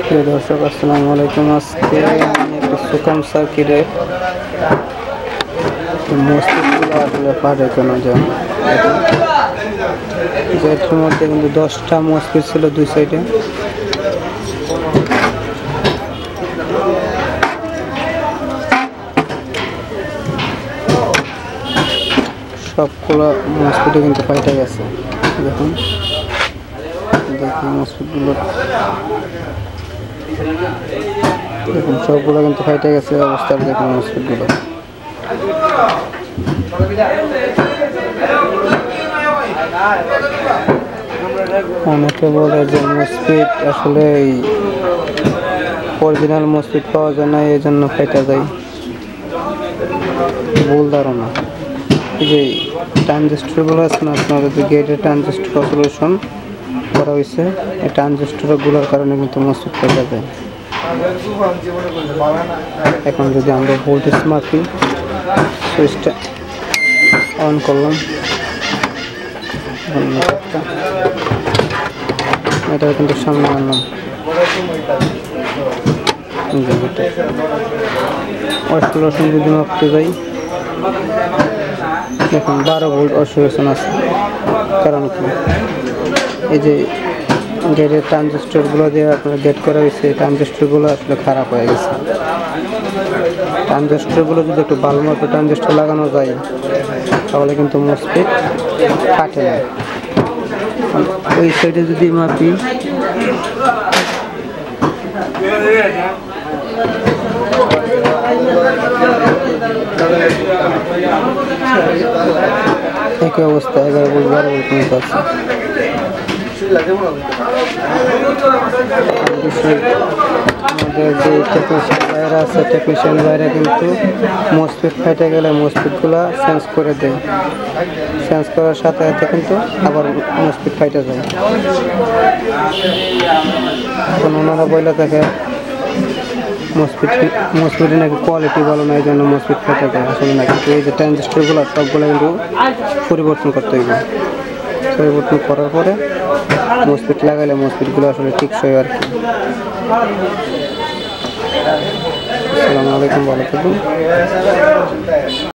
প্রিয় দর্শক, আসসালামু আলাইকুম। আজকে আমি একটি সুকাম সার্কিটে মসজিদগুলো আসলে পারে কেন জন্য যেটার মধ্যে কিন্তু 10টা মসজিদ ছিল দুই সাইডে। সবগুলো মসজিদে কিন্তু ফাইটে গেছে। দেখুন মসজিদগুলো দেখুন, সবগুলো কিন্তু ফাইটে গেছে অবস্থা। দেখুন মসজিদগুলো অনেকে বলে যে মসজিদ আসলে অরিজিনাল মসজিদ পাওয়া যায় না, এই জন্য ফাইটা যায়। ভুল ধারণা। এই যে ট্রানজিস্টরগুলো আছে না, আপনাদের যে গেটের ট্রানজিস্টর সলিউশন করা হয়েছে, এই ট্রানজিস্টরগুলোর কারণে কিন্তু মসজিদ ফাইটা যায়। এখন যদি আমরা ভোল্টেজ মাপি, সুইচটা অন করলাম, এটা কিন্তু সামনে আনলাম, অসিলেশন যদি মাপতে যাই, দেখুন 12 ভোল্ট অসিলেশন আছে। কারণ কি, এই যে গেটের ট্রানজিস্টরগুলো দিয়ে আপনার গেট করা হয়েছে, এই ট্রানজিস্টরগুলো আসলে খারাপ হয়ে গেছে। ট্রানজিস্টরগুলো যদি একটু ভালো মতো ট্রানজিস্টর লাগানো যায়, তাহলে কিন্তু মসজিদ কাটে না। ওই সাইডে যদি মাপি, একই অবস্থা, 11 ভোল্ট 12 ভোল্ট মতো আছে। আমাদের যে টেকনিশিয়ান ভাইরা আছে, টেকনিশিয়ান ভাইরা কিন্তু মসজিদ ফাইটে গেলে মসজিদগুলো চেঞ্জ করে দেয়। চেঞ্জ করার সাথে সাথে কিন্তু আবার মসজিদ ফাইটে যায়। এখন ওনারা বইলে থাকে মসজিদে নাকি কোয়ালিটি ভালো না, এই জন্য মসজিদ ফাইটে যায়। আসলে না, কিন্তু এই যে ট্রানজিস্টরগুলো সবগুলো কিন্তু পরিবর্তন করতে হইবে। পরিবর্তন করার পরে মসজিদ লাগাইলে মসজিদগুলো আসলে টিকসই আর কি। আসসালামু আলাইকুম, ভালো থাকুন।